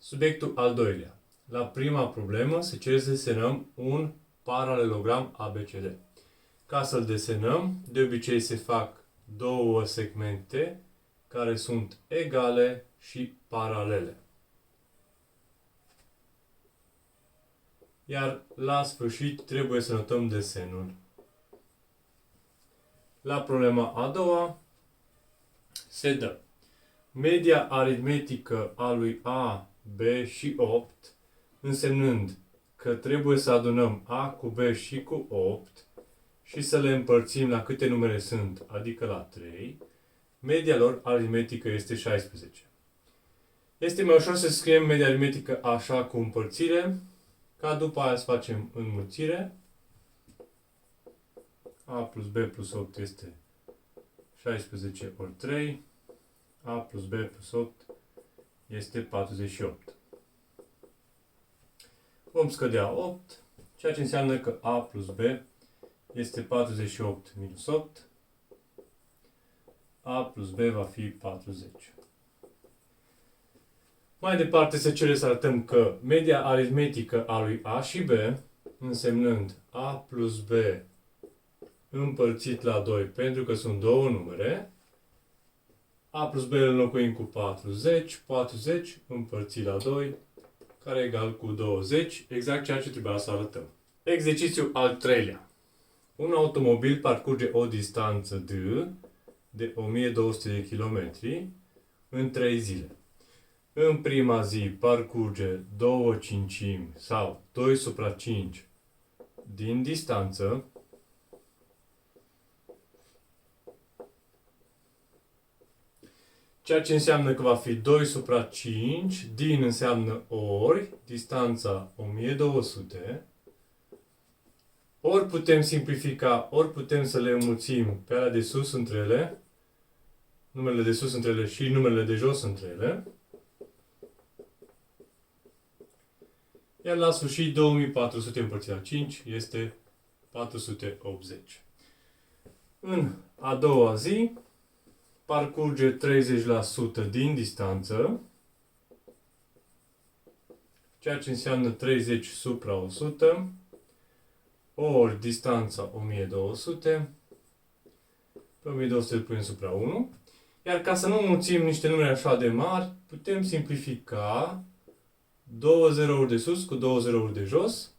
Subiectul al doilea. La prima problemă se cere să desenăm un paralelogram ABCD. Ca să-l desenăm, de obicei se fac două segmente care sunt egale și paralele. Iar la sfârșit trebuie să notăm desenul. La problema a doua se dă media aritmetică a lui A, B și 8, însemnând că trebuie să adunăm A cu B și cu 8 și să le împărțim la câte numere sunt, adică la 3, media lor aritmetică este 16. Este mai ușor să scriem media aritmetică așa cu împărțire, ca după aia să facem înmulțire. A plus B plus 8 este 16 ori 3. A plus B plus 8 este 48. Vom scădea 8, ceea ce înseamnă că A plus B este 48 minus 8. A plus B va fi 40. Mai departe se cere să arătăm că media aritmetică a lui A și B, însemnând A plus B împărțit la 2, pentru că sunt două numere, A plus B îl înlocuim cu 40, 40 împărțit la 2, care e egal cu 20, exact ceea ce trebuia să arătăm. Exercițiul al treilea. Un automobil parcurge o distanță de 1200 de km în 3 zile. În prima zi parcurge 2 cincimi sau 2 supra 5 din distanță, ceea ce înseamnă că va fi 2 supra 5, din înseamnă ori, distanța 1200, ori putem simplifica, ori putem să le înmulțim pe alea de sus între ele, numerele de sus între ele și numerele de jos între ele. Iar la sfârșit 2400 împărțit la 5 este 480. În a doua zi parcurge 30% din distanță, ceea ce înseamnă 30 supra 100, ori distanța 1200, pe 1200 îl punem supra 1. Iar ca să nu mulțim niște numere așa de mari, putem simplifica 2 zerouri de sus cu 2 zerouri de jos,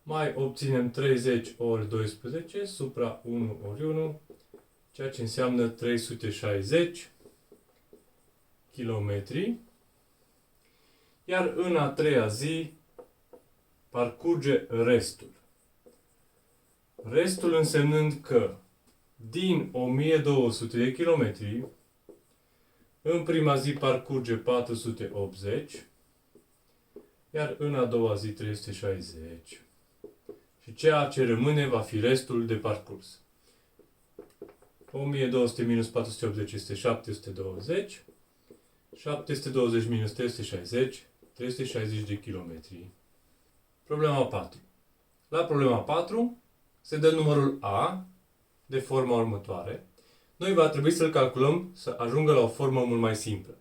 mai obținem 30 ori 12 supra 1 ori 1, ceea ce înseamnă 360 km. Iar în a treia zi parcurge restul. Restul însemnând că din 1200 de km, în prima zi parcurge 480, iar în a doua zi 360. Și ceea ce rămâne va fi restul de parcurs. 1200 minus 480 este 720. 720 minus 360, 360 de kilometri. Problema 4. La problema 4 se dă numărul A de forma următoare. Noi va trebui să-l calculăm să ajungă la o formă mult mai simplă.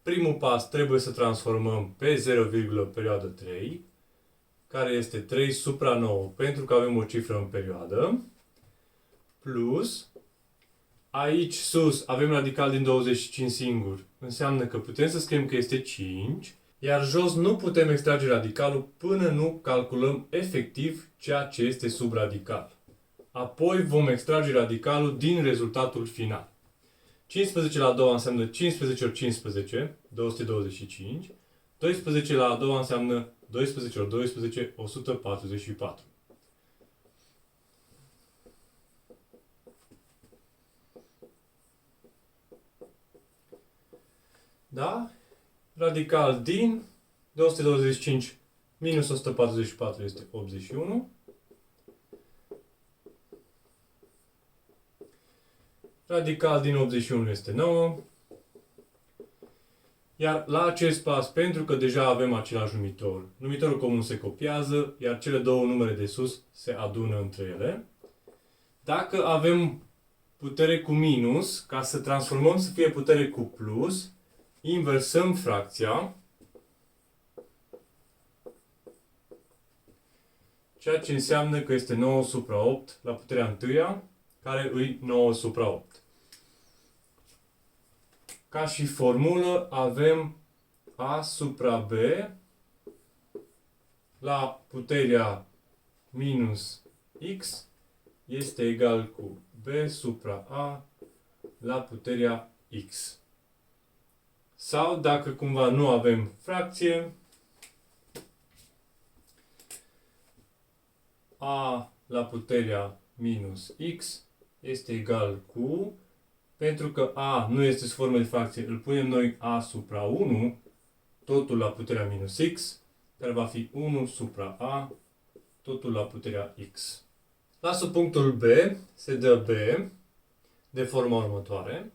Primul pas trebuie să transformăm pe 0, perioadă 3, care este 3 supra 9, pentru că avem o cifră în perioadă, plus, aici sus avem radical din 25 singur, înseamnă că putem să scriem că este 5, iar jos nu putem extrage radicalul până nu calculăm efectiv ceea ce este sub radical. Apoi vom extrage radicalul din rezultatul final. 15 la a doua înseamnă 15 ori 15, 225. 12 la a doua înseamnă 12 ori 12, 144. Da? Radical din 225 minus 144 este 81. Radical din 81 este 9. Iar la acest pas, pentru că deja avem același numitor, numitorul comun se copiază, iar cele două numere de sus se adună între ele. Dacă avem putere cu minus, ca să transformăm să fie putere cu plus, inversăm fracția ceea ce înseamnă că este 9 supra 8 la puterea întâia, care îi 9 supra 8. Ca și formulă avem a supra b la puterea minus x este egal cu b supra a la puterea x. Sau, dacă cumva nu avem fracție, a la puterea minus x este egal cu, pentru că a nu este sub formă de fracție, îl punem noi a supra 1, totul la puterea minus x, care va fi 1 supra a, totul la puterea x. La subpunctul B se dă B de forma următoare.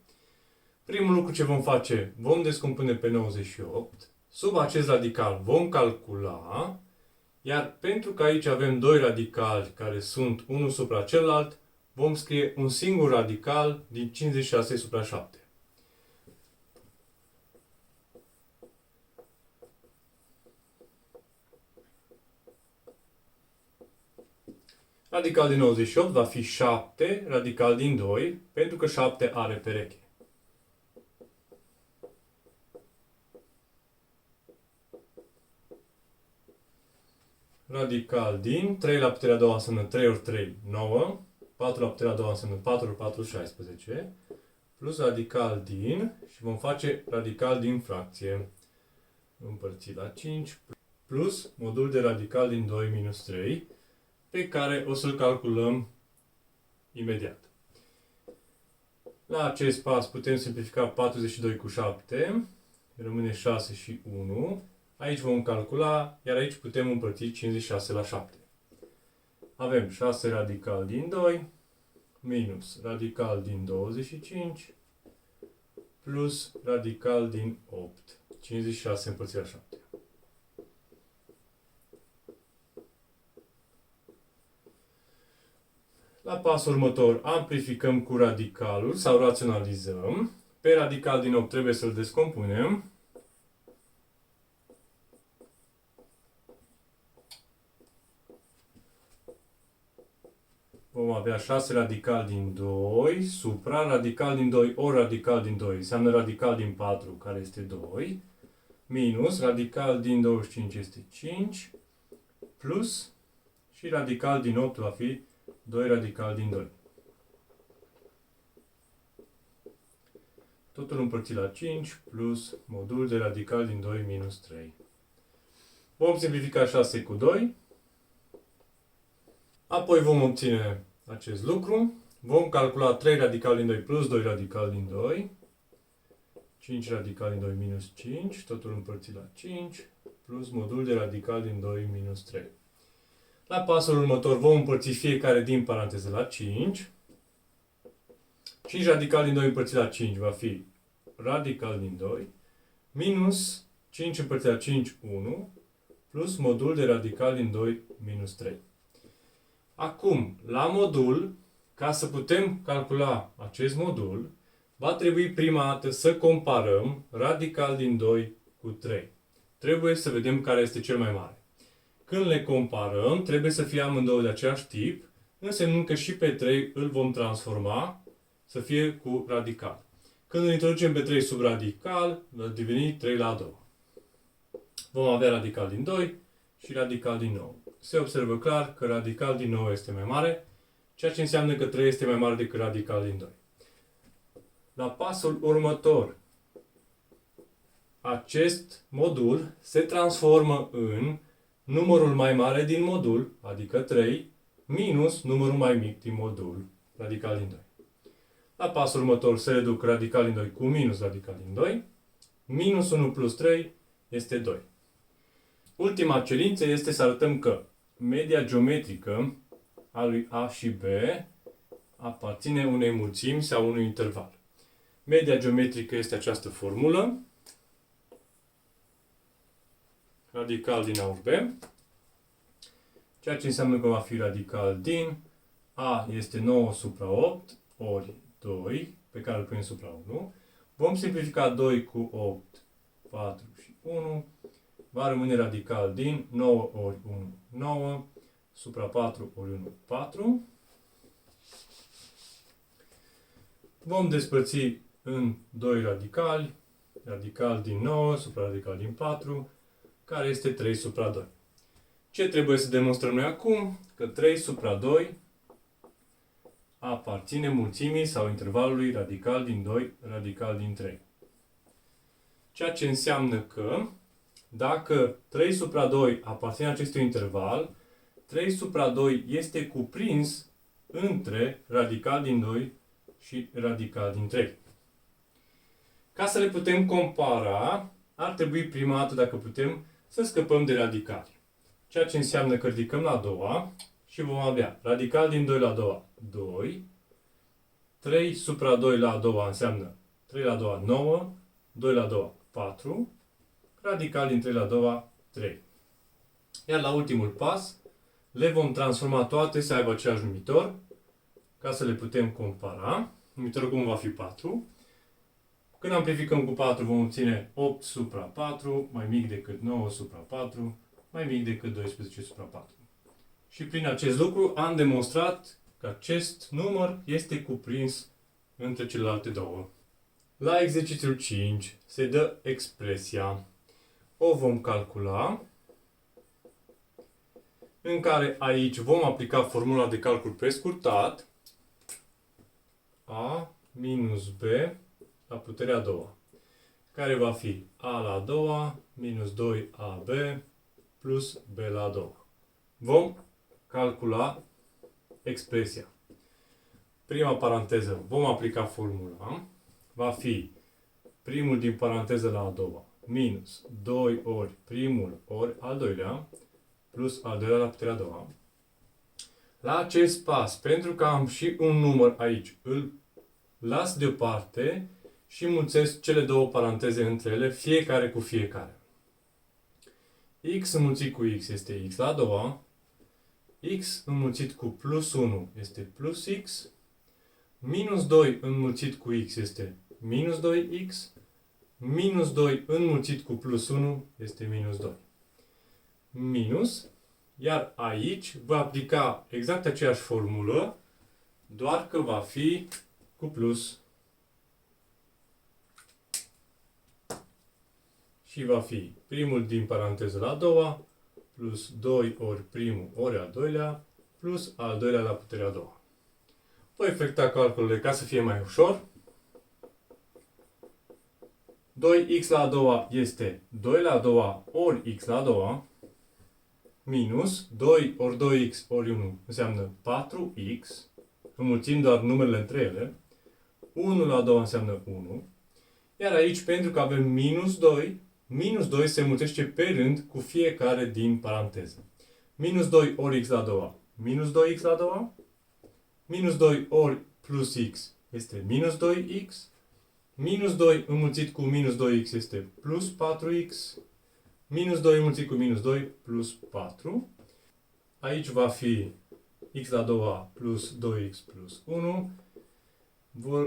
Primul lucru ce vom face, vom descompune pe 98. Sub acest radical vom calcula, iar pentru că aici avem doi radicali care sunt unul supra celălalt, vom scrie un singur radical din 56 supra 7. Radical din 98 va fi 7 radical din 2, pentru că 7 are pereche. Radical din 3 la puterea a doua înseamnă 3 ori 3, 9. 4 la puterea a doua înseamnă 4 ori 4, 16. Plus radical din, și vom face radical din fracție. Împărțit la 5, plus modul de radical din 2 minus 3, pe care o să-l calculăm imediat. La acest pas putem simplifica 42 cu 7, rămâne 6 și 1. Aici vom calcula, iar aici putem împărți 56 la 7. Avem 6 radical din 2, minus radical din 25, plus radical din 8. 56 împărțit la 7. La pasul următor amplificăm cu radicalul sau raționalizăm. Pe radical din 8 trebuie să-l descompunem. Vom avea 6 radical din 2 supra radical din 2 ori radical din 2. Înseamnă radical din 4, care este 2. Minus radical din 25 este 5. Plus și radical din 8 va fi 2 radical din 2. Totul împărțit la 5 plus modul de radical din 2 minus 3. Vom simplifica 6 cu 2. Apoi vom obține acest lucru. Vom calcula 3 radical din 2 plus 2 radical din 2. 5 radical din 2 minus 5. Totul împărțit la 5 plus modul de radical din 2 minus 3. La pasul următor vom împărți fiecare din paranteză la 5. 5 radical din 2 împărțit la 5 va fi radical din 2 minus 5 împărțit la 5, 1 plus modul de radical din 2 minus 3. Acum, la modul, ca să putem calcula acest modul, va trebui prima dată să comparăm radical din 2 cu 3. Trebuie să vedem care este cel mai mare. Când le comparăm, trebuie să fie amândouă de același tip, însemnând că și pe 3 îl vom transforma să fie cu radical. Când îl introducem pe 3 sub radical, va deveni 3 la a doua. Vom avea radical din 2 și radical din 9. Se observă clar că radical din 9 este mai mare, ceea ce înseamnă că 3 este mai mare decât radical din 2. La pasul următor, acest modul se transformă în numărul mai mare din modul, adică 3, minus numărul mai mic din modul, radical din 2. La pasul următor se reduc radical din 2 cu minus radical din 2. Minus 1 plus 3 este 2. Ultima cerință este să arătăm că media geometrică a lui A și B aparține unei mulțimi sau unui interval. Media geometrică este această formulă. Radical din A ori B. Ceea ce înseamnă că va fi radical din A este 9 supra 8 ori 2, pe care îl punem supra 1. Vom simplifica 2 cu 8, 4 și 1. Va rămâne radical din 9 ori 1, 9, supra 4 ori 1, 4. Vom despărți în 2 radicali, radical din 9 supra radical din 4, care este 3 supra 2. Ce trebuie să demonstrăm noi acum? Că 3 supra 2 aparține mulțimii sau intervalului radical din 2, radical din 3. Ceea ce înseamnă că dacă 3 supra 2 aparține acestui interval, 3 supra 2 este cuprins între radical din 2 și radical din 3. Ca să le putem compara, ar trebui prima dată, dacă putem, să scăpăm de radicali. Ceea ce înseamnă că ridicăm la a doua și vom avea radical din 2 la a doua 2, 3 supra 2 la a doua înseamnă 3 la a doua 9, 2 la a doua 4, radical din 3 la a doua 3. Iar la ultimul pas, le vom transforma toate să aibă același numitor, ca să le putem compara. Numitorul cum va fi 4. Când amplificăm cu 4 vom obține 8 supra 4, mai mic decât 9 supra 4, mai mic decât 12 supra 4. Și prin acest lucru am demonstrat că acest număr este cuprins între celelalte două. La exercițiul 5 se dă expresia. O vom calcula, în care aici vom aplica formula de calcul prescurtat a minus b la puterea a doua, care va fi a la a doua minus 2ab plus b la a doua. Vom calcula expresia. Prima paranteză vom aplica formula, va fi primul din paranteză la a doua minus 2 ori primul ori al doilea plus al doilea la puterea a doua. La acest pas, pentru că am și un număr aici, îl las deoparte și mulțesc cele două paranteze între ele, fiecare cu fiecare. X înmulțit cu x este x la a doua, x înmulțit cu plus 1 este plus x, minus 2 înmulțit cu x este minus 2x, minus 2 înmulțit cu plus 1 este minus 2. Minus, iar aici va aplica exact aceeași formulă, doar că va fi cu plus. Și va fi primul din paranteză la a doua, plus 2 ori primul ori al doilea, plus al doilea la puterea a doua. Voi efectua calculele ca să fie mai ușor. 2x la a doua este 2 la a doua ori x la a doua, minus 2 ori 2x ori 1 înseamnă 4x, înmulțim doar numerele între ele, 1 la a doua înseamnă 1, iar aici, pentru că avem minus 2 se mulțește pe rând cu fiecare din paranteză. Minus 2 ori x la a doua, minus 2x la a doua, minus 2 ori plus x este minus 2x, minus 2 înmulțit cu minus 2x este plus 4x, minus 2 înmulțit cu minus 2 plus 4. Aici va fi x la a doua plus 2x plus 1.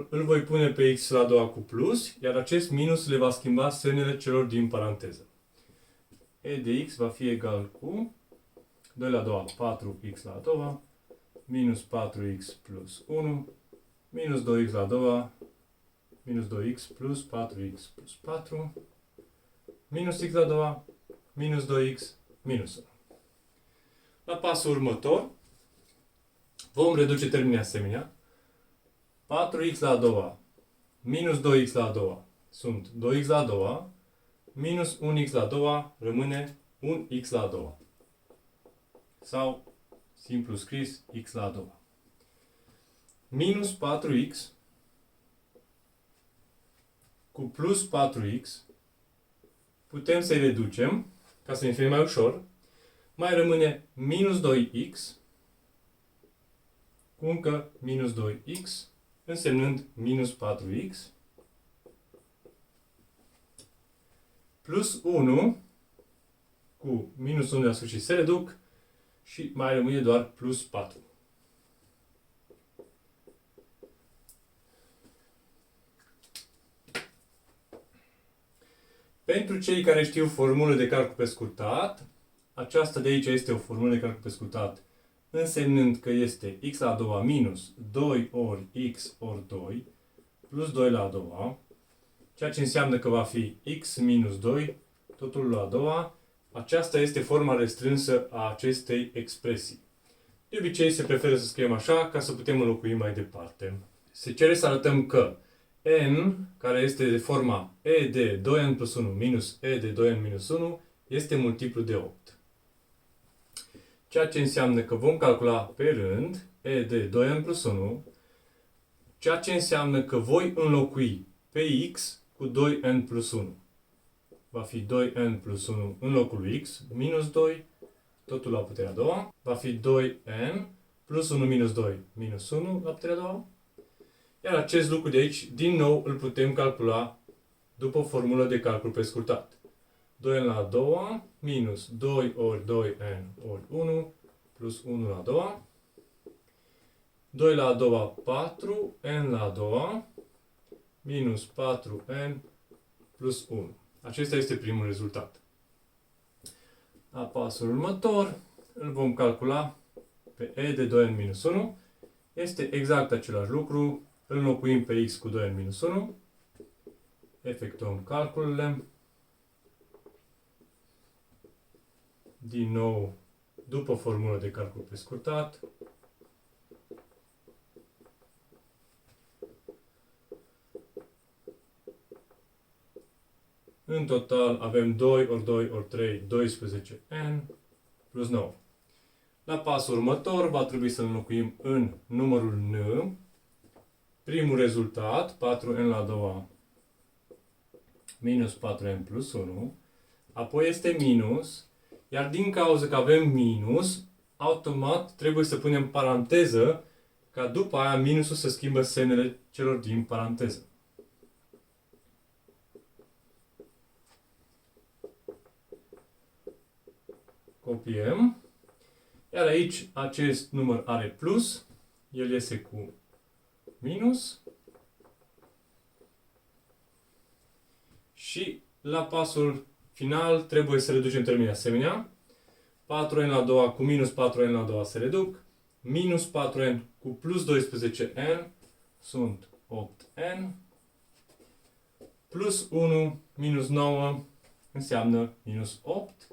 Îl voi pune pe x la a doua cu plus, iar acest minus le va schimba semnele celor din paranteză. E de x va fi egal cu 2 la a doua 4x la a doua, minus 4x plus 1, minus 2x la a doua, minus 2x plus 4x plus 4, minus x la a doua, minus 2x, minus 1. La pasul următor, vom reduce termenii asemenea. 4x la a doua minus 2x la a doua sunt 2x la a doua, minus 1x la a doua rămâne 1x la a doua. Sau, simplu scris, x la a doua. Minus 4x cu plus 4x putem să-i reducem, ca să ne fie mai ușor. Mai rămâne minus 2x cu încă minus 2x, însemnând minus 4x, plus 1 cu minus 1 la sfârșit se reduc și mai rămâne doar plus 4. Pentru cei care știu formulă de calcul prescurtat, aceasta de aici este o formulă de calcul prescurtat însemnând că este x la a doua minus 2 ori x ori 2 plus 2 la a doua, ceea ce înseamnă că va fi x minus 2 totul la a doua. Aceasta este forma restrânsă a acestei expresii. De obicei se preferă să scriem așa ca să putem înlocui mai departe. Se cere să arătăm că n, care este de forma e de 2n plus 1 minus e de 2n minus 1, este multiplu de 8. Ceea ce înseamnă că vom calcula pe rând e de 2n plus 1, ceea ce înseamnă că voi înlocui pe x cu 2n plus 1. Va fi 2n plus 1 în locul lui x, minus 2, totul la puterea a doua. Va fi 2n plus 1 minus 2, minus 1 la puterea a doua. Iar acest lucru de aici, din nou, îl putem calcula după o formulă de calcul prescurtat. 2n la a doua minus 2 ori 2n ori 1 plus 1 la a doua. 2 la a doua 4, n la a doua minus 4n plus 1. Acesta este primul rezultat. La pasul următor îl vom calcula pe e de 2n minus 1. Este exact același lucru. Îl înlocuim pe x cu 2n minus 1. Efectuăm calculele. Din nou, după formulă de calcul prescurtat. În total avem 2 ori 2 ori 3, 12n plus 9. La pasul următor va trebui să înlocuim în numărul n primul rezultat, 4n la a doua minus 4n plus 1. Apoi este minus, iar din cauza că avem minus, automat trebuie să punem paranteză, ca după aia minusul să schimbă semnele celor din paranteză. Copiem. Iar aici acest număr are plus, el iese cu minus. Și la pasul final trebuie să reducem termenii asemenea. 4n la a doua cu minus 4n la a doua se reduc. Minus 4n cu plus 12n sunt 8n. Plus 1 minus 9 înseamnă minus 8.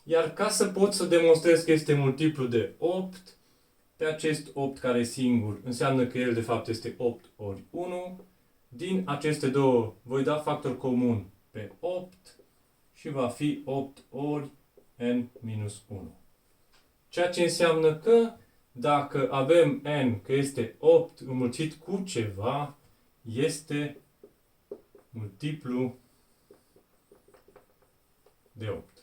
Iar ca să pot să demonstrez că este multiplu de 8, pe acest 8 care e singur, înseamnă că el de fapt este 8 ori 1. Din aceste două voi da factor comun pe 8 și va fi 8 ori n minus 1. Ceea ce înseamnă că dacă avem n, că este 8 înmulțit cu ceva, este multiplu de 8.